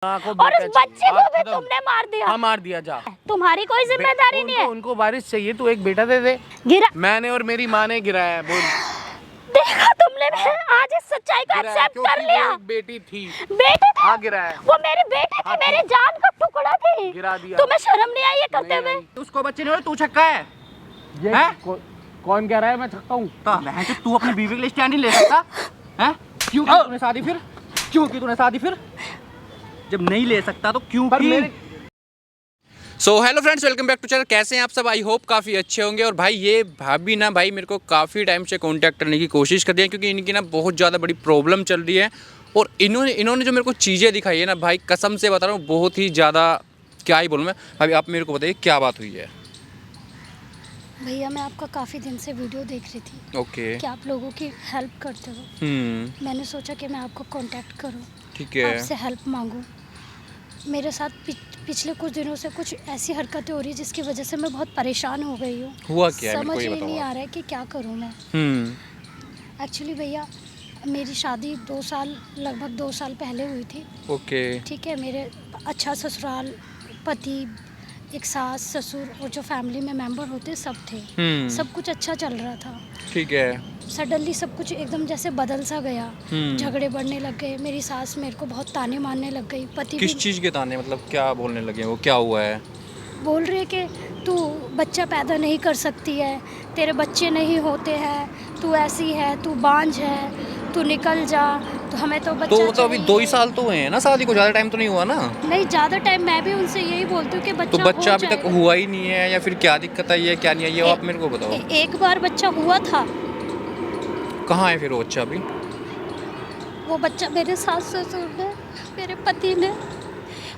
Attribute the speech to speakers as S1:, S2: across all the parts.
S1: और उस बच्चे को भी तुमने मार दिया।
S2: हाँ मार दिया। जा,
S1: तुम्हारी कोई जिम्मेदारी नहीं है।
S2: उनको बारिश चाहिए, तू एक बेटा दे दे।
S1: गिरा
S2: मैंने और मेरी माँ ने गिराया है। बोल,
S1: देखा तुमने? आज इस सच्चाई को एक्सेप्ट कर लिया।
S2: एक बेटी थी,
S1: बेटे थे।
S2: हाँ गिराया।
S1: वो मेरी बेटी थी, मेरी जान का टुकड़ा थी।
S2: गिरा दिया।
S1: तुम्हें शर्म नहीं आई ये करते हुए?
S3: उसको बच्चे नहीं हो, तू छक्का है।
S2: कौन कह रहा है मैं छक्का हूँ?
S3: तू अपनी बीवी के लिए स्टैंड नहीं ले सकता है? क्यों की तूने शादी फिर? क्यों की तूने शादी फिर? जब नहीं ले सकता तो क्यों की?
S4: So hello friends, welcome back to channel. कैसे हैं आप सब? आई होप काफ़ी अच्छे होंगे। और भाई ये भाभी ना भाई मेरे को काफ़ी टाइम से कांटेक्ट करने की कोशिश कर रही है, क्योंकि इनकी ना बहुत ज़्यादा बड़ी प्रॉब्लम चल रही है। और इन्होंने जो मेरे को चीज़ें दिखाई है ना भाई, कसम से बता रहा हूँ, बहुत ही ज़्यादा, क्या ही बोलूँ मैं। भाभी आप मेरे को बताइए क्या बात हुई है।
S1: भैया मैं आपका काफ़ी दिन से वीडियो देख रही थी।
S4: ओके।
S1: कि आप लोगों की हेल्प करते हो। मैंने सोचा कि मैं आपको कांटेक्ट करूं,
S4: ठीक है,
S1: आपसे हेल्प मांगूं। मेरे साथ पिछले कुछ दिनों से कुछ ऐसी हरकतें हो रही है जिसकी वजह से मैं बहुत परेशान हो गई हूँ।
S4: हुआ क्या है?
S1: समझ ही नहीं आ रहा है कि क्या करूँ मैं। एक्चुअली भैया मेरी शादी लगभग 2 साल पहले हुई थी।
S4: ओके।
S1: ठीक है, मेरे अच्छा ससुराल, पति, एक सास, ससुर और जो फैमिली में मेंबर होते सब थे। सब कुछ अच्छा चल रहा था।
S4: ठीक है।
S1: सडनली सब कुछ एकदम जैसे बदल सा गया। झगड़े बढ़ने लग गए। मेरी सास मेरे को बहुत ताने मारने लग गई। पति
S4: किस चीज़ के ताने? मतलब क्या बोलने लगे? वो क्या हुआ है?
S1: बोल रहे कि तू बच्चा पैदा नहीं कर सकती है, तेरे बच्चे नहीं होते हैं, तू ऐसी है, तू बांझ है, तू निकल जा, तो हमें तो बच्चा
S4: तो अभी 2 ही साल तो हुए हैं ना शादी को, ज़्यादा टाइम तो नहीं हुआ ना?
S1: नहीं, ज़्यादा टाइम। मैं भी उनसे यही बोलती हूँ कि
S4: तो बच्चा अभी तक हुआ ही नहीं है, या फिर क्या दिक्कत आई है, क्या नहीं आई है, आप मेरे को बताओ।
S1: एक बार बच्चा हुआ था।
S4: कहाँ है फिर वो बच्चा अभी?
S1: वो बच्चा मेरे सास ससुर ने, मेरे पति ने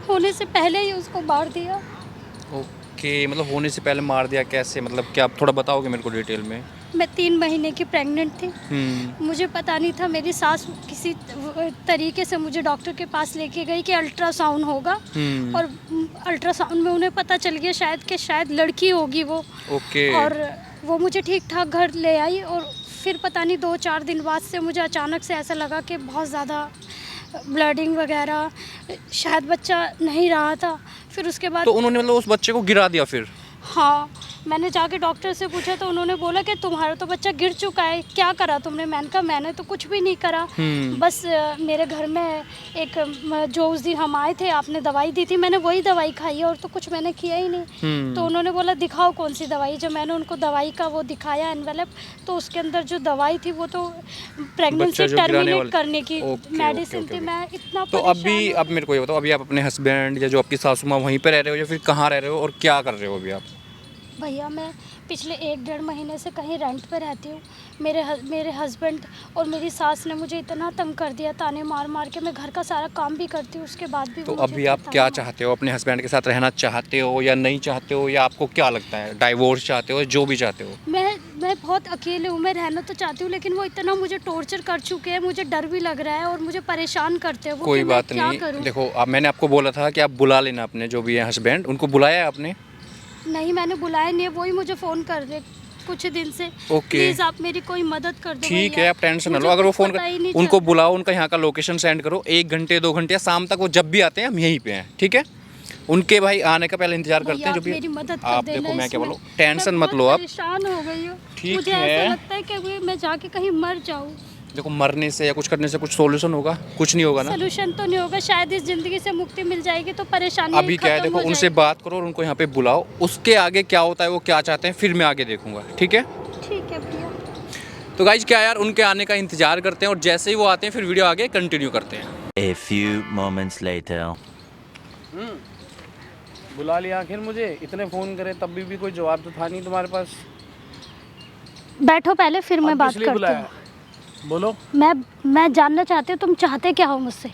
S1: होने से पहले ही उसको मार दिया।
S4: ओके, मतलब होने से पहले मार दिया? कैसे? मतलब क्या, आप थोड़ा बताओगे मेरे को डिटेल में?
S1: मैं 3 महीने की प्रेग्नेंट थी। मुझे पता नहीं था। मेरी सास किसी तरीके से मुझे डॉक्टर के पास लेके गई कि अल्ट्रासाउंड होगा। और अल्ट्रासाउंड में उन्हें पता चल गया शायद लड़की होगी वो।
S4: ओके।
S1: और वो मुझे ठीक ठाक घर ले आई। और फिर पता नहीं 2-4 दिन बाद से मुझे अचानक से ऐसा लगा कि बहुत ज़्यादा ब्लडिंग वगैरह, शायद बच्चा नहीं रहा था। फिर उसके बाद
S4: तो उन्होंने मतलब उस बच्चे को गिरा दिया फिर?
S1: हाँ, मैंने जाके डॉक्टर से पूछा तो उन्होंने बोला कि तुम्हारा तो बच्चा गिर चुका है, क्या करा तुमने? मैंने कहा मैंने तो कुछ भी नहीं करा। बस मेरे घर में एक जो उस दिन हम आए थे, आपने दवाई दी थी, मैंने वही दवाई खाई है, और तो कुछ मैंने किया ही नहीं। तो उन्होंने बोला दिखाओ कौन सी दवाई। जब मैंने उनको दवाई का वो दिखाया एनवेलप, तो उसके अंदर जो दवाई थी वो तो प्रेगनेंसी टर्मिनेट करने की मेडिसिन थी। मैं इतना
S4: तो अभी अब मेरे को ये बताओ, अभी आप अपने हस्बैंड या जो आपकी सासू माँ वहीं पे रह रहे हो, या फिर कहाँ रह रहे हो और क्या कर रहे हो अभी आप?
S1: भैया मैं पिछले 1-1.5 महीने से कहीं रेंट पे रहती हूँ। मेरे हस्बैंड और मेरी सास ने मुझे इतना तंग कर दिया, ताने मार मार के। मैं घर का सारा काम भी करती हूँ, उसके बाद भी।
S4: तो अभी आप क्या चाहते हो? अपने हस्बैंड के साथ रहना चाहते हो या नहीं चाहते हो, या आपको क्या लगता है, डाइवोर्स चाहते हो, जो भी चाहते हो?
S1: मैं बहुत अकेले हूँ। मैं रहना तो चाहती हूँ, लेकिन वो इतना मुझे टॉर्चर कर चुके हैं, मुझे डर भी लग रहा है और मुझे परेशान करते हैं वो।
S4: कोई बात नहीं, देखो अब मैंने आपको बोला था कि आप बुला लेना अपने जो भी है हस्बैंड, उनको बुलाया है आपने?
S1: नहीं, मैंने बुलाया नहीं है, वही मुझे फ़ोन कर रहे कुछ दिन से। प्लीज़ आप मेरी कोई मदद कर दो।
S4: ठीक है, आप टेंशन ना लो। अगर वो फ़ोन कर, उनको बुलाओ, उनका यहाँ का लोकेशन सेंड करो। 1 घंटे 2 घंटे या शाम तक वो जब भी आते हैं हम यहीं पे हैं, ठीक है? उनके भाई आने का पहले इंतजार करते हैं। जो भी आप देखो, मैं क्या बोलूँ, टेंशन मत लो आप।
S1: परेशान हो गई हूँ,
S4: ठीक
S1: मुझे ऐसा लगता है कि मैं जाके कहीं मर जाऊँ।
S4: देखो, मरने से या कुछ करने से कुछ सोल्यूशन होगा? कुछ नहीं होगा ना।
S1: सोल्यूशन तो नहीं होगा, शायद इस जिंदगी से मुक्ति मिल जाएगी तो परेशानी
S4: अभी क्या है, देखो उनसे बात करो और उनको यहाँ पे बुलाओ। उसके आगे क्या होता है, वो क्या चाहते हैं, फिर मैं आगे देखूंगा, ठीक है?
S1: ठीक है भैया।
S4: तो गाइज क्या यार, उनके आने का इंतजार करते हैं और जैसे ही वो आते हैं फिर वीडियो आगे कंटिन्यू करते हैं।
S5: A few moments later.
S2: बुला लिया आखिर मुझे। इतने फ़ोन करे तब भी कोई जवाब तो था नहीं तुम्हारे पास।
S1: बैठो पहले, फिर मैं बात करती हूँ।
S2: बोलो।
S1: मैं जानना चाहती हूँ तुम चाहते क्या हो मुझसे?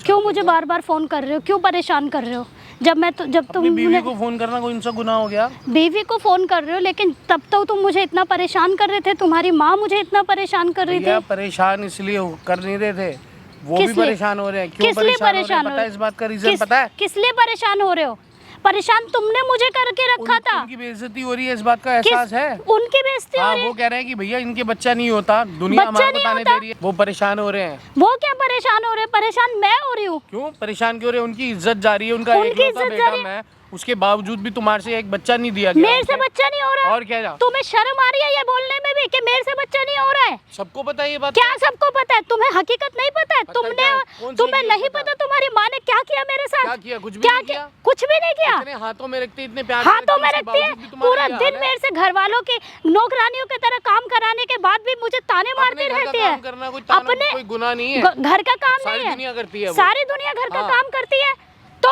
S1: क्यों मुझे बार बार फ़ोन कर रहे हो? क्यों परेशान कर रहे हो? जब तुम
S2: बीवी को फ़ोन करना कोई इनसा गुनाह हो गया?
S1: बीवी को फ़ोन कर रहे हो, लेकिन तब तो तुम मुझे इतना परेशान कर रहे थे। तुम्हारी माँ मुझे इतना परेशान कर रही थी।
S2: परेशान इसलिए कर नहीं रहे थे, वो भी परेशान हो रहे हैं। क्यों
S1: किस लिए
S2: परेशान हो रहे हैं? पता है इस बात का रीज़न? पता है
S1: किस लिए परेशान हो रहे हो? परेशान तुमने मुझे करके रखा था।
S2: उनकी बेइज्जती हो रही है, इस बात का एहसास है?
S1: उनकी बेइज्जती हो
S2: हाँ,
S1: रही है।
S2: वो कह रहे हैं कि भैया इनके बच्चा नहीं होता, दुनिया
S1: बच्चा
S2: हमारे
S1: नहीं
S2: बताने
S1: होता?
S2: दे रही है। वो परेशान हो रहे हैं।
S1: वो क्या परेशान हो रहे? परेशान मैं हो रही हूँ।
S2: क्यों परेशान क्यों हो रहे हैं? उनकी इज्जत जा रही है, उनका
S1: उनकी
S2: एकलौता
S1: इज्जत जा
S2: बेटा
S1: रही है।
S2: मैं, उसके बावजूद भी तुम्हारे से एक बच्चा नहीं दिया गया
S1: मेरे से
S2: उनसे।
S1: बच्चा नहीं हो रहा।
S2: और क्या जा?
S1: तुम्हें शर्म आ रही है ये बोलने में भी कि मेरे से बच्चा नहीं हो रहा है?
S2: सबको पता है ये बात।
S1: क्या सबको पता है? तुम्हें हकीकत नहीं पता है?
S2: पता
S1: तुमने
S2: क्या? कौन सी
S1: तुम्हें
S2: हकीकत
S1: नहीं
S2: पता?
S1: पता तुम्हारी माँ ने क्या किया मेरे साथ?
S2: क्या किया? कुछ भी नहीं किया।
S1: कुछ भी नहीं किया।
S2: इतने हाथों में रखते, इतने प्यार से
S1: हाथों में
S2: उसके
S1: रखती है,
S2: बावजूद भी तुम्हारा
S1: पूरा
S2: ये
S1: दिन
S2: हाल है।
S1: मेरे से घर वालों की नौकरानियों की तरह काम कराने के बाद भी मुझे ताने मारती
S2: अपने घर का
S1: रहती है।
S2: काम करना कोई ताना,
S1: अपने
S2: कोई गुनाह नहीं है।
S1: घर का काम
S2: सारी
S1: नहीं है,
S2: दुनिया करती है वो।
S1: सारी दुनिया घर का
S2: हाँ।
S1: काम करती है। तो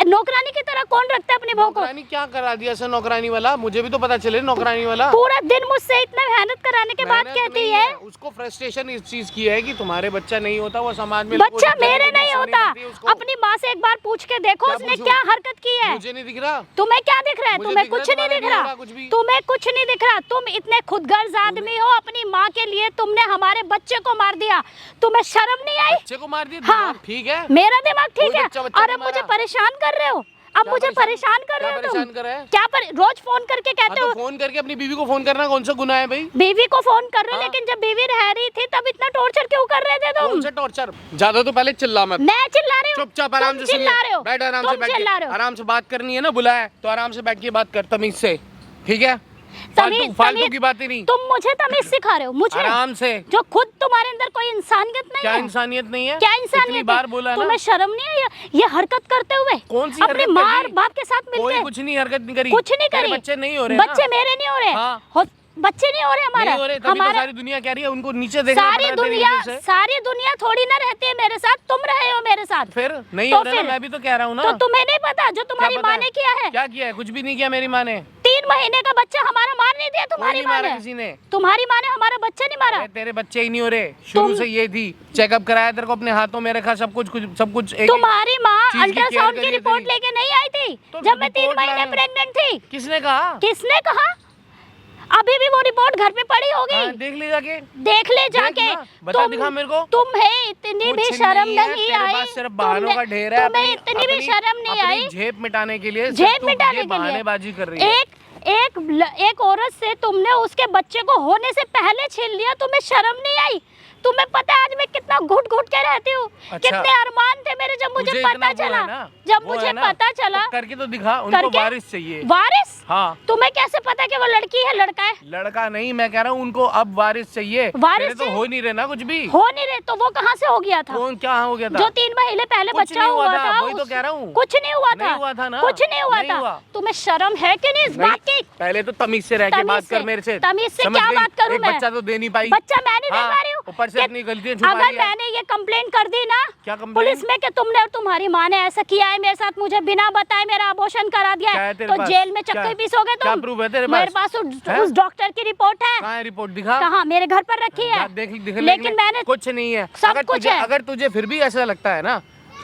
S1: नौकरानी की तरह कौन रखता है अपनी बहू को?
S2: नौकरानी क्या करा दिया ऐसा नौकरानी वाला? मुझे भी तो पता चले नौकरानी वाला।
S1: पूरा दिन मुझसे इतना मेहनत कराने के बाद
S2: मेहनत
S1: कहती
S2: नहीं
S1: है
S2: उसको फ्रस्ट्रेशन इस चीज की है कि तुम्हारे बच्चा नहीं होता, वो समाज में
S1: बच्चा मेरे नहीं होता। अपनी माँ से एक बार पूछ के देखो
S2: क्या
S1: उसने
S2: पूछूं?
S1: क्या हरकत की है।
S2: मुझे नहीं दिख रहा।
S1: तुम्हें क्या दिख रहा है?
S2: मुझे
S1: तुम्हें
S2: दिख रहा
S1: कुछ
S2: है,
S1: नहीं
S2: तुम्हारे
S1: दिख
S2: नहीं हो
S1: रहा।
S2: रहा कुछ भी।
S1: तुम्हें कुछ नहीं दिख रहा। तुम इतने खुदगर्ज आदमी हो, अपनी माँ के लिए तुमने हमारे बच्चे को मार दिया। तुम्हें शर्म नहीं आई?
S2: बच्चे को मार दिया?
S1: हाँ।
S2: दिमाग ठीक है?
S1: मेरा दिमाग ठीक
S2: कोई
S1: है
S2: बच्चा
S1: और
S2: नहीं
S1: अब मुझे
S2: मारा।
S1: परेशान कर रहे हो। अब
S2: क्या
S1: मुझे परेशान कर रहे
S2: क्या
S1: हो तुम।
S2: परेशान कर रहे हैं?
S1: क्या रोज फोन करके
S2: हाँ,
S1: कहते
S2: तो
S1: हो
S2: फोन करके अपनी बीवी को फोन करना कौन सा गुनाह है भाई?
S1: बीवी को फोन कर रहे हो,
S2: हाँ।
S1: लेकिन जब बीवी रह रही थी तब इतना टॉर्चर क्यों कर रहे थे तुम?
S2: कौन सा टॉर्चर? ज्यादा तो पहले चिल्ला मत।
S1: मैं चिल्ला रही हूँ?
S2: चुपचाप आराम
S1: तुम
S2: से सुन
S1: चिल्ला
S2: ले।
S1: रहे हो।
S2: बैठ आराम से,
S1: तुम
S2: बैठ
S1: चिल्ला
S2: के
S1: रहे हो।
S2: आराम से बात करनी है ना, बुलाया है तो आराम से बैठ के बात कर तमीज से, ठीक है?
S1: तमीज-
S2: फालतू
S1: तमीज-
S2: की बातें नहीं।
S1: तुम मुझे तमीज सिखा रहे हो, मुझे
S2: आराम से।
S1: जो खुद तुम्हारे अंदर कोई इंसानियत नहीं
S2: क्या
S1: है।
S2: इंसानियत नहीं है?
S1: क्या
S2: इतनी
S1: इंसानियत
S2: बार
S1: है?
S2: बोला है ना।
S1: तुम्हें शर्म नहीं आई ये हरकत करते हुए?
S2: कौन सी
S1: अपनी
S2: हरकत
S1: माँ
S2: करी?
S1: और बाप के साथ
S2: कोई
S1: मिलके
S2: कुछ नहीं हरकत नहीं करी।
S1: कुछ नहीं
S2: तेरे
S1: करी।
S2: बच्चे नहीं हो रहे
S1: बच्चे
S2: ना?
S1: मेरे नहीं हो रहे।
S2: हाँ।
S1: बच्चे नहीं हो रहे हमारा।
S2: नहीं हो रहे, तभी तो
S1: हमारा
S2: सारी दुनिया कह रही है उनको नीचे देखना पड़
S1: सारी
S2: रहा है तेरी
S1: दुनिया
S2: वजह से।
S1: सारी दुनिया थोड़ी ना रहती है मेरे साथ, तुम रहे हो मेरे साथ।
S2: फिर नहीं
S1: तो
S2: हो रहा ना,
S1: फिर?
S2: मैं भी तो कह रहा हूँ ना।
S1: तो तुम्हें नहीं पता जो तुम्हारी
S2: क्या पता
S1: माँ
S2: है?
S1: ने किया है?
S2: क्या किया है? कुछ भी नहीं किया मेरी माँ ने।
S1: 3 महीने का बच्चा हमारा मार नहीं दिया तुम्हारी
S2: नहीं
S1: माँ
S2: मारा
S1: ने।
S2: किसी ने।
S1: तुम्हारी माँ ने हमारा बच्चा नहीं मारा।
S2: अरे तेरे बच्चे ही नहीं हो रहे, शुरू से ये थी। चेकअप कराया तेरे को, अपने हाथों में रखा, सब कुछ एक
S1: तुम्हारी माँ
S2: चीज की
S1: अल्ट्रासाउंड
S2: care
S1: की
S2: करी
S1: रिपोर्ट
S2: तेरी।
S1: लेके नहीं आई थी
S2: तो
S1: जब मैं 3
S2: रिपोर्ट
S1: महीने
S2: लाया।
S1: प्रेग्नेंट थी।
S2: किसने कहा?
S1: किसने कहा? अभी भी वो रिपोर्ट घर पे पड़ी
S2: हाँ,
S1: होगी,
S2: देख ले जाके।
S1: देख ले जाके।
S2: देख ना, बता दिखा मेरे को।
S1: तुम्हें इतनी भी
S2: कुछ
S1: शर्म
S2: है,
S1: नहीं
S2: तेरे
S1: आई।
S2: पास सिर्फ बहानों का ढेर है।
S1: तुम्हें इतनी भी शर्म नहीं आई।
S2: अपनी झेप मिटाने के लिए
S1: झेप मिटाने के लिए
S2: बहानेबाजी कर रही है।
S1: एक औरत से तुमने उसके बच्चे को होने से पहले छीन लिया, तुम्हें शर्म नहीं आई? तुम्हें पता है आज मैं कितना घुट घुट के रहती हूँ।
S2: अच्छा।
S1: कितने अरमान थे मेरे जब मुझे
S2: तुझे
S1: पता
S2: इतना वो
S1: चला।
S2: है ना,
S1: जब
S2: वो
S1: मुझे
S2: है ना,
S1: पता चला
S2: तो करके तो दिखा। उनको
S1: करके?
S2: वारिस चाहिए।
S1: वारिस?
S2: हाँ।
S1: तुम्हें कैसे पता कि वो लड़की है लड़का है?
S2: लड़का नहीं, मैं कह रहा हूँ उनको अब वारिस चाहिए।
S1: वारिस
S2: तेरे तो
S1: चाहिए?
S2: हो नहीं रहे ना कुछ भी।
S1: हो नहीं रहे तो वो कहाँ से हो गया था?
S2: कौन क्या हो गया था?
S1: जो 3 महीने पहले
S2: कुछ
S1: बच्चा
S2: नहीं हुआ
S1: हुआ
S2: था,
S1: था,
S2: वही तो कह रहा हूँ।
S1: कुछ नहीं हुआ
S2: नहीं हुआ था ना।
S1: कुछ नहीं हुआ
S2: नहीं
S1: था।
S2: हुआ।
S1: तुम्हें शर्म है कि नहीं इस
S2: नहीं,
S1: बात की?
S2: पहले तो तमीज से रह के
S1: तमीज
S2: बात कर
S1: से।
S2: मेरे से।
S1: तमीज से
S2: समझ
S1: क्या
S2: गई?
S1: बात करूं
S2: एक
S1: मैं?
S2: बच्चा तो दे नहीं पाई।
S1: बच्चा मैं नहीं दे
S2: हाँ,
S1: पा रही हूँ।
S2: ऊपर से
S1: कि
S2: अपनी गलतियां छुपा
S1: अगर
S2: रही है।
S1: मैंने ये कंप्लेंट कर दी ना
S2: क्या complaint?
S1: पुलिस में कि तुमने और तुम्हारी माँ ने ऐसा किया है मेरे साथ, मुझे बिना बताए मेरा अबॉर्शन करा दिया
S2: क्या
S1: है,
S2: है तेरे
S1: तो
S2: पास?
S1: जेल में
S2: क्या-
S1: चक्के पीसोगे तुम।
S2: क्या proof है तेरे
S1: मेरे
S2: पास?
S1: पास
S2: हैं?
S1: उस डॉक्टर की रिपोर्ट है।
S2: कहाँ है रिपोर्ट? दिखा।
S1: कहाँ? मेरे घर पर रखी है।
S2: देख
S1: लेकिन मैंने
S2: कुछ नहीं है।
S1: सब कुछ है।
S2: अगर तुझे फिर भी ऐसा लगता है ना,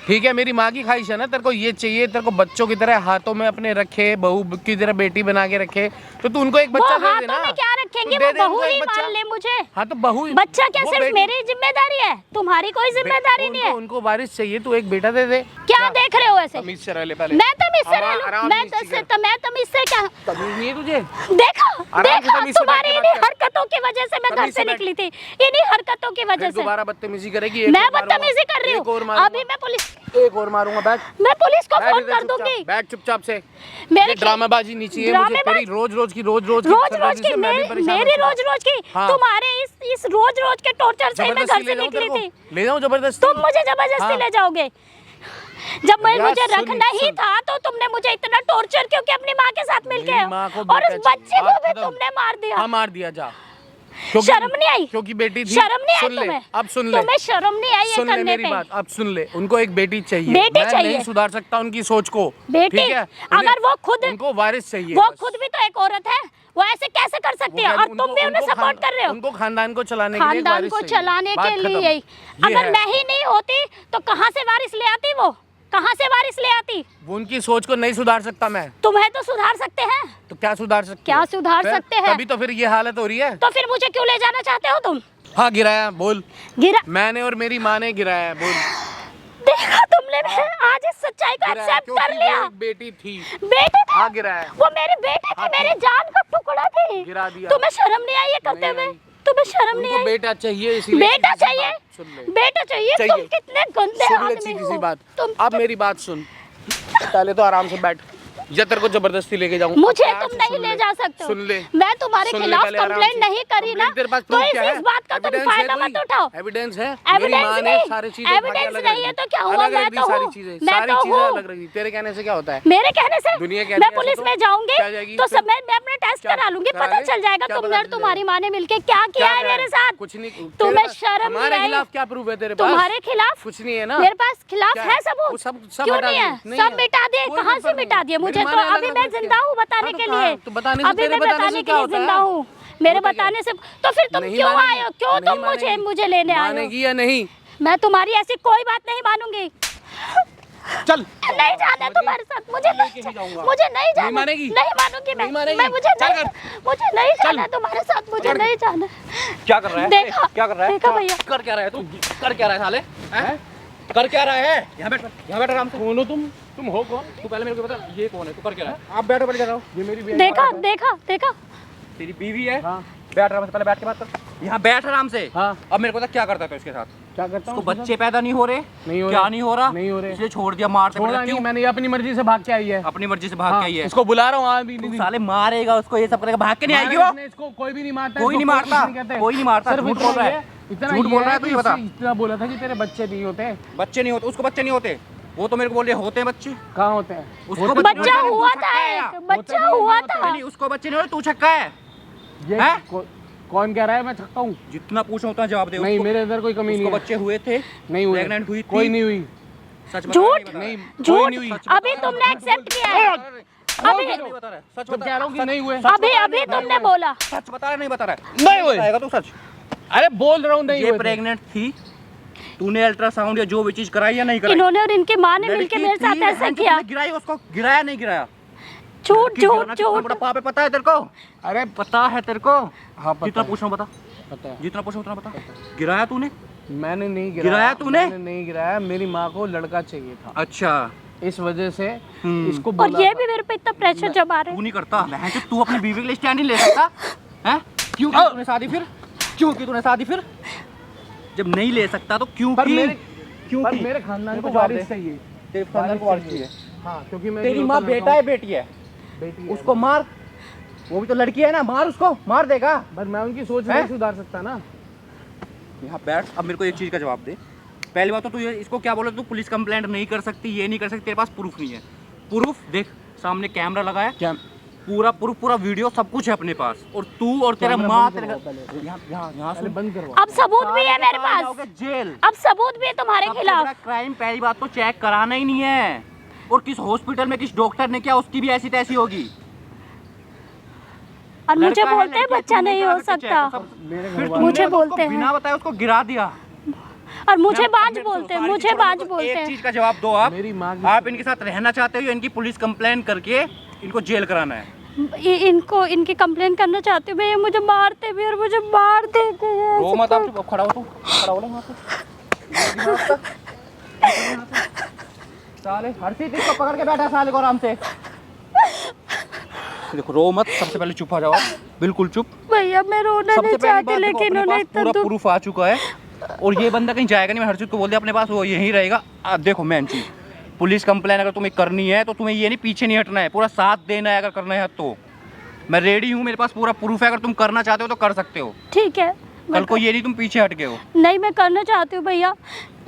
S2: ठीक है, मेरी माँ की ख्वाहिश है ना, तेरे को ये चाहिए, तेरे को बच्चों की तरह हाथों में अपने रखे, बहू की तरह बेटी बना के रखे, तो तू उनको एक
S1: वो
S2: बच्चा दे
S1: हाथों
S2: देना।
S1: में क्या रखेंगे?
S2: तू
S1: वो
S2: दे दे उनको
S1: बहू
S2: एक
S1: ही
S2: बच्चा।
S1: मान ले मुझे।
S2: हाँ तो बहू।
S1: बच्चा क्या
S2: वो
S1: सिर्फ
S2: बेटी-
S1: मेरी जिम्मेदारी है? तुम्हारी कोई जिम्मेदारी नहीं है।
S2: उनको वारिस चाहिए, तू एक बेटा दे दे।
S1: क्या देख रहे हो ऐसे?
S2: तमीज से रह ले पहले।
S1: मैं तमीज से रह लूं?
S2: आराम
S1: मैं
S2: से सीख
S1: मैं तमीज से क्या?
S2: तमीज नहीं है तुझे?
S1: देखा
S2: आराम से
S1: देखा
S2: तमीज से
S1: तुम्हारी
S2: बैठ के
S1: इन्हीं
S2: बात कर।
S1: हरकतों की वजह से मैं घर
S2: तमीज
S1: से
S2: से बैठ।
S1: निकली थी, इन्हीं हरकतों की वजह
S2: फिर
S1: से।
S2: दोबारा बदतमीजी करेगी।
S1: मैं बदतमीजी कर रही हूँ? अभी मैं पुलिस
S2: एक और मारूंगा। बैठ
S1: मैं पुलिस को
S2: बैठ
S1: फोन
S2: इधर
S1: कर
S2: चुपचाप,
S1: दूंगी।
S2: बैठ चुपचाप से।
S1: मेरे
S2: ये ड्रामेबाजी नहीं चाहिए मुझे तेरी,
S1: ड्रामेबाज?
S2: रोज रोज की
S1: रोज रोज की मेरी रोज रोज की
S2: हाँ।
S1: तुम्हारे इस रोज रोज के टॉर्चर से ही मैं घर से निकली थी।
S2: ले जाऊं जबरदस्ती?
S1: तुम मुझे जबरदस्ती
S2: हाँ।
S1: ले जाओगे? जब मैं
S2: यार,
S1: मुझे
S2: सुन,
S1: रखना ही
S2: सुन।
S1: था तो तुमने मुझे इतना टॉर्चर क्यों किया अपनी माँ के साथ मिलके?
S2: मेरी माँ को
S1: और उस
S2: बेटा
S1: बच्चे को
S2: बात
S1: भी
S2: खत्म।
S1: तुमने मार दिया।
S2: हाँ मार दिया जा।
S1: शर्म नहीं आई?
S2: क्योंकि बेटी थी।
S1: शर्म नहीं आई
S2: सुन ले,
S1: तुम्हें?
S2: अब सुन ले।
S1: तुम्हें शर्म नहीं आई ये
S2: सुन ले
S1: करने
S2: मेरी
S1: पे?
S2: बात, अब सुन ले। उनको एक बेटी चाहिए।
S1: बेटी
S2: मैं
S1: चाहिए।
S2: नहीं सुधार सकता उनकी सोच को।
S1: बेटी?
S2: ठीक है?
S1: अगर वो खुद
S2: उनको वारिस चाहिए।
S1: वो
S2: बस।
S1: खुद भी तो एक औरत है, वो ऐसे कैसे कर सकती है? और तुम भी उन्हें सपोर्ट कर रहे हो?
S2: उनको खानदान को चलाने के लिए एक
S1: खानदान
S2: वारिस
S1: को
S2: चाहिए।
S1: चलाने
S2: बात
S1: के
S2: खत्म।
S1: लिए।
S2: ये
S1: अगर
S2: है।
S1: मैं ही नहीं होती तो कहाँ से वारिस ले आती? वो कहाँ से वारिस ले आती?
S2: वो उनकी सोच को नहीं सुधार सकता मैं।
S1: तुम्हें तो सुधार सकते हैं।
S2: तो क्या सुधार सकते
S1: क्या
S2: हो?
S1: सुधार
S2: फिर?
S1: सकते हैं?
S2: तभी तो फिर ये हालत हो रही है।
S1: तो फिर मुझे क्यों ले जाना चाहते हो तुम?
S2: हाँ गिराया, बोल।
S1: गिरा
S2: मैंने और मेरी माँ ने गिराया है, बोल।
S1: देखा तुमने, आज इस सच्चाई को एक्सेप्ट कर लिया।
S2: एक बेटी थी,
S1: बेटे थे,
S2: हाँ गिराया।
S1: वो मेरी बेटे थे, मेरी जान का टुकड़ा थी।
S2: गिरा दिया।
S1: तुम्हें शर्म नहीं आई ये करते हुए? तुम्हें शर्म नहीं
S2: उनको
S1: आई?
S2: बेटा चाहिए, इसीलिए
S1: बेटा
S2: सीधी सी
S1: चाहिए,
S2: बात सुन ले।
S1: बेटा चाहिए। तुम
S2: चाहिए।
S1: कितने गंदे
S2: सुन ले
S1: आदमी
S2: सीधी
S1: हो।
S2: सी बात।
S1: तुम
S2: अब मेरी बात सुन, पहले तो आराम से बैठ, या तेरे को जबरदस्ती लेके जाऊं?
S1: मुझे
S2: प्यार
S1: तुम
S2: से
S1: नहीं
S2: सुन
S1: ले जा सकते हो।
S2: सुन ले,
S1: मैं तुम्हारे
S2: सुन ले
S1: खिलाफ
S2: पहले आराम
S1: कंप्लेंट
S2: से।
S1: नहीं करी ना,
S2: कंप्लेंट तेरे पास
S1: तो
S2: proof क्या है?
S1: इस बात का तुम
S2: Evidence है
S1: फायदा
S2: कोई?
S1: मत उठाओ।
S2: एविडेंस है? मेरी
S1: एविडेंस
S2: माँ ने सारी
S1: नहीं,
S2: चीजें
S1: एविडेंस
S2: अलग
S1: नहीं
S2: रख
S1: है
S2: दी।
S1: तो क्या हुआ?
S2: अलग
S1: मैं
S2: रख दी
S1: तो
S2: सारी
S1: हूँ,
S2: चीजें,
S1: मैं
S2: सारी
S1: तो
S2: चीजें
S1: हूँ।
S2: अलग रख दी। तेरे कहने से क्या होता है?
S1: मेरे कहने से
S2: दुनिया कह रही
S1: मैं
S2: है
S1: पुलिस
S2: ऐसे
S1: में
S2: तो
S1: जाऊंगी
S2: क्या जाएगी?
S1: तो
S2: फिर?
S1: सब मैं अपने टेस्ट
S2: क्या
S1: करा लूंगी,
S2: करा
S1: पता
S2: ले?
S1: चल जाएगा
S2: क्या
S1: तुमने
S2: पता
S1: और
S2: चल
S1: तुम्हारी
S2: जाएगा?
S1: माँ ने मिलके क्या किया है
S2: करा
S1: मेरे साथ।
S2: कुछ नहीं।
S1: तुम्हें
S2: तेरे पास-
S1: शर्म नहीं
S2: हमारे
S1: आई?
S2: खिलाफ क्या प्रूफ है तेरे पास?
S1: तुम्हारे खिलाफ
S2: कुछ नहीं है ना।
S1: मेरे पास खिलाफ
S2: क्या
S1: है
S2: वो
S1: सबूत।
S2: सब
S1: क्यों
S2: हटा
S1: नहीं है?
S2: दिए? नहीं
S1: सब
S2: है।
S1: मिटा दिए।
S2: कोई
S1: कहाँ से
S2: पेपर
S1: मिटा
S2: नहीं।
S1: दिए? मुझे
S2: मेरी
S1: तो
S2: माँ ने
S1: अभी
S2: अलग
S1: मैं
S2: अलग
S1: जिंदा
S2: किया।
S1: हूँ बताने
S2: हाँ, तो
S1: के
S2: कहाँ?
S1: लिए।
S2: तो बताने से
S1: अभी
S2: तेरे
S1: मैं
S2: बताने से
S1: बताने के
S2: क्या
S1: लिए
S2: होता
S1: जिंदा
S2: है?
S1: हूँ। मेरे
S2: होता क्या?
S1: बताने से तो फिर तुम
S2: नहीं
S1: क्यों
S2: मानेगी।
S1: आए हो? क्यों
S2: नहीं
S1: तुम
S2: मानेगी।
S1: मुझे लेने आए हो?
S2: मानेगी या नहीं?
S1: मैं तुम्हारी ऐसी कोई बात नहीं मानूंगी।
S2: चल
S1: नहीं जाना तुम्हारे साथ, मुझे नहीं
S2: जाऊंगा।
S1: मुझे नहीं जाना।
S2: मानेगी?
S1: नहीं मानूंगी मैं।
S2: नहीं मानेगी?
S1: मैं मुझे
S2: चल
S1: नहीं,
S2: कर।
S1: मुझे नहीं जाना तुम्हारे साथ, मुझे नहीं जाना।
S3: क्या कर रहा है?
S1: देखा,
S3: क्या कर रहा है?
S1: देखा भैया।
S3: कर क्या रहा है तू? कर क्या रहा है साले? हैं? कर क्या रहा है? यहाँ बैठ आराम से।
S2: कौन हो तुम हो कौन?
S3: तू पहले मेरे को बता, ये कौन है? तू कर क्या रहा है? आप बैठो, बैठ जाओ।
S2: ये मेरी बेटी
S1: देखा
S2: है।
S1: देखा देखा।
S3: तेरी बीवी है?
S2: हाँ।
S3: बैठ आराम से, पहले बैठ के बात कर। यहाँ बैठ आराम से।
S2: हाँ।
S3: अब मेरे को बता क्या करता है इसके साथ?
S2: क्या करता
S3: उसको
S2: हूँ?
S3: बच्चे पैदा नहीं हो रहे?
S2: नहीं हो
S3: क्या
S2: रहे।
S3: नहीं हो रहा?
S2: नहीं हो रहे।
S3: इसलिए छोड़ दिया, मारते
S2: छोड़ा
S3: पड़े।
S2: नहीं,
S3: क्यों?
S2: मैंने ये अपनी मर्जी से भाग के आई है।
S3: अपनी मर्जी से भाग के आई है।
S2: इसको बुला रहा हूँ आज भी
S3: तू
S2: नहीं।
S3: साले मारेगा उसको, ये सब करेगा, भाग के नहीं आएगी वो।
S2: इसको कोई भी नहीं मारता।
S3: कोई नहीं मारता, कोई नहीं मारता। झूठ बोल रहा है। झूठ बोल रहा है, तू ये बता।
S2: इतना बोला था कि तेरे बच्चे नहीं होते।
S3: बच्चे नहीं होते, उसको बच्चे नहीं होते। वो तो मेरे को बोल रहे होते हैं बच्चे।
S2: कहाँ होते हैं?
S3: उसको
S2: होते
S3: बच्चे
S1: बच्चा
S3: नहीं होते,
S1: हुआ
S3: तू
S1: था
S3: छक्का है
S1: एक,
S3: या?
S1: बच्चा हुआ था।
S3: नहीं, उसको बच्चे नहीं होते, तू छक्का है।
S2: ये
S3: हैं?
S2: कौन कह रहा है मैं छक्का हूँ?
S3: जितना पूछो उतना जवाब दे।
S2: नहीं,
S3: उसको-
S2: मेरे अंदर कोई कमी नहीं
S3: उसको
S2: है।
S3: बच्चे हुए थे?
S2: नहीं हुए।
S3: प्रेग्नेंट हुई थी?
S2: कोई नहीं हुई।
S3: सच बता,
S1: झूठ,
S3: नहीं बता
S2: नहीं,
S3: रहा।
S2: कोई
S1: झूठ।
S2: नहीं हुई।
S1: अभी तुमने एक्सेप्ट किया है। अभी
S3: नहीं बता रहा है, सच
S2: तो
S3: बता।
S2: कह रहा हूँ कि नहीं हुए।
S1: अभी तुमने बोला।
S3: सच बता रहा है, नहीं बता रहा है?
S2: नहीं हुए।
S3: बताएगा तू सच?
S2: अरे बोल रहा हूँ नहीं
S3: ये
S2: हुए थे।
S3: प्रेग्नेंट थी, तूने अल्ट्रासाउंड या जो भी चीज कराई या नहीं कराई?
S1: इन्होंने और इनकी माँ ने
S3: लड़की
S1: मिलके मेरे
S3: थी,
S1: साथ ऐसा
S3: बहन,
S1: किया।
S3: तुमने गिराई उसको? गिराया नहीं गिराया?
S1: झूठ
S3: लड़की गिराना
S1: झूठ
S3: कितना
S1: झूठ।
S3: बड़ा पाप है, पता है तेरे को?
S2: अरे
S3: पता है तेरे को?
S2: हाँ पता
S3: जितना
S2: है,
S3: पूछना बता,
S2: पता है।
S3: जितना पूछना उतना बता। गिराया तूने?
S2: मैंने नहीं
S3: गिराया तूने?
S2: मैंने नहीं गिराया। मेरी माँ को लड़का चाहिए था,
S3: अच्छा,
S2: इस वजह से इसको
S1: और
S2: बोला
S1: ये
S2: था।
S1: भी मेरे पे इतना प्रेशर जमा रहे
S3: तू नहीं करता। बहन चोद, तू अपनी बीवी के लिए स्टैंड नहीं ले सकता? हैं? क्यों की तूने शादी फिर? क्यों की तूने शादी फिर? जब नहीं ले सकता तो क्यों
S2: पर
S3: की?
S2: मेरे
S3: क्यों
S2: पर
S3: की?
S2: मेरे खानदान
S3: मेरे
S2: को
S3: को जवाब
S2: वारिस
S3: दे।
S2: चाहिए।
S3: तेरे खानदान को वारिस चाहिए।
S2: हाँ, क्योंकि मैं
S3: तेरी
S2: इकलौता
S3: माँ
S2: लड़का
S3: बेटा
S2: हूँ।
S3: है बेटी है?
S2: बेटी है।
S3: उसको मार। वो भी तो लड़की है ना, मार उसको, मार देगा।
S2: बस मैं उनकी सोच
S3: हैं?
S2: नहीं सुधार सकता ना।
S3: यहाँ बैठ। अब मेरे को एक चीज़ का जवाब दे। पहली बात तो तू ये इसको क्या बोला, तू पुलिस कंप्लेंट नहीं कर सकती, ये नहीं कर सकती, तेरे पास प्रूफ नहीं है। प्रूफ देख, सामने कैमरा लगा है,
S2: क्या?
S3: पूरा प्रूफ, पूरा वीडियो सब कुछ है अपने पास। और तू और तेरा
S2: कैमरा
S3: माँ
S2: बंद
S3: तेरे
S2: करवाओ पहले।
S3: यहाँ
S2: पहले बंद करवा।
S1: अब सबूत भी है मेरे पास।
S3: जाओगे जेल।
S1: अब सबूत भी है तुम्हारे
S3: सबसे
S1: खिलाफ।
S3: बड़ा क्राइम पहली बात तो चेक कराना ही नहीं है। और किस हॉस्पिटल में किस डॉक्टर ने किया, उसकी भी ऐसी तैसी होगी।
S1: और मुझे
S3: लड़का है,
S1: बोलते हैं
S3: लड़की है,
S1: बच्चा
S3: तू
S1: नहीं
S3: करा
S1: हो
S3: सकती
S1: सकता।
S3: check, सब-
S2: मेरे
S3: फिर
S2: घर
S3: तुमने
S1: मुझे
S3: उसको
S1: बोलते हैं।
S3: बिना बताए उसको गिरा दिया।
S1: और मुझे
S3: मैं-
S1: बाज
S3: मैं-
S1: बोलते हैं,
S3: सारी
S1: मुझे
S3: चीज़
S1: बाज
S3: छोड़ो,
S1: बोलते
S3: एक
S1: हैं।
S3: चीज का जवाब दो आप।
S2: मेरी माँ की-
S3: आप इनके साथ रहना चाहते हो या इनकी पुलिस कंप्लेन करके इनको जेल कराना है?
S1: इनको इनकी कंप्लेन करना चाहती हूँ मैं। ये मुझे मारते भी और मुझे मार देते हैं।
S3: रो मत, आप चुप, खड़ा हो तू, खड़ा हो ले वहाँ पे। साले हर चीज इसको पकड़ के बैठा, साले को आराम से। देखो रो मत, सबसे पहले चुप हो जाओ, बिल्कुल चुप।
S1: भैया मैं रोना
S3: सबसे
S1: नहीं
S3: पहली
S1: चाहती,
S3: बात देखो,
S1: लेकिन
S3: अपने
S1: उन्होंने
S3: पास
S1: इतना
S3: पूरा
S1: दुख।
S3: प्रूफ आ चुका है और ये बंदा कहीं जाएगा नहीं। मैं हर चीज को बोल दिया अपने पास, वो यहीं रहेगा। अब देखो मेन चीज, पुलिस कंप्लेन अगर तुम्हें करनी है तो तुम्हें ये नहीं पीछे नहीं हटना है, पूरा साथ देना है। अगर करना है तो मैं रेडी हूँ, मेरे पास पूरा प्रूफ है। अगर तुम करना चाहते हो तो कर सकते हो।
S1: ठीक है,
S3: कल को ये नहीं तुम पीछे हट गए हो।
S1: नहीं मैं करना चाहती हूँ भैया।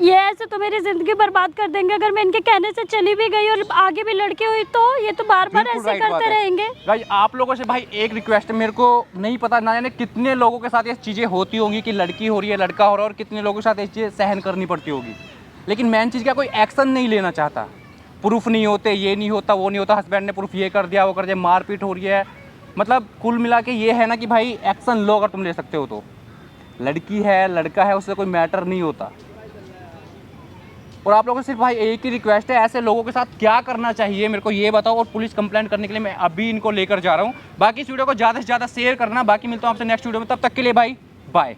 S1: ये ऐसे तो मेरी जिंदगी बर्बाद कर देंगे अगर मैं इनके कहने से चली भी गई और आगे भी लड़की हुई तो। ये तो बार बार
S3: बिल्कुल
S1: ऐसे
S3: राइट बात
S1: करते
S3: है।
S1: रहेंगे।
S3: भाई आप लोगों से भाई एक रिक्वेस्ट है, मेरे को नहीं पता ना जाने कितने लोगों के साथ ये चीज़ें होती होंगी कि लड़की हो रही है, लड़का हो रहा है, और कितने लोगों के साथ ये चीज़ें सहन करनी पड़ती होगी। लेकिन मेन चीज़ क्या, कोई एक्शन नहीं लेना चाहता। प्रूफ नहीं होते, ये नहीं होता, वो नहीं होता, हस्बैंड ने प्रूफ ये कर दिया, वो कर दिया, मारपीट हो रही है। मतलब कुल मिला के ये है ना कि भाई एक्शन लो अगर तुम ले सकते हो तो। लड़की है लड़का है, उससे कोई मैटर नहीं होता। और आप लोगों से सिर्फ भाई एक ही रिक्वेस्ट है, ऐसे लोगों के साथ क्या करना चाहिए मेरे को ये बताओ। और पुलिस कंप्लेंट करने के लिए मैं अभी इनको लेकर जा रहा हूँ। बाकी इस वीडियो को ज़्यादा से ज़्यादा शेयर करना। बाकी मिलता हूँ आपसे नेक्स्ट वीडियो में, तब तक के लिए भाई बाय।